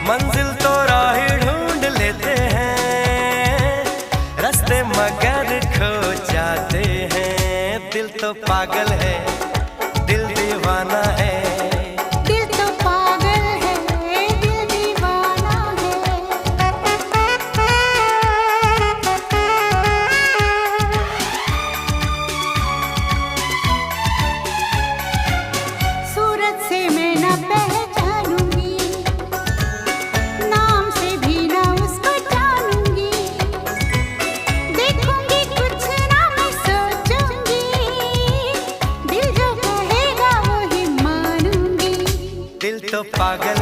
मंजिल तो राह ढूंढ लेते हैं, रास्ते मगर खो जाते हैं। दिल तो पागल है, दिल दीवाना है। दिल तो पागल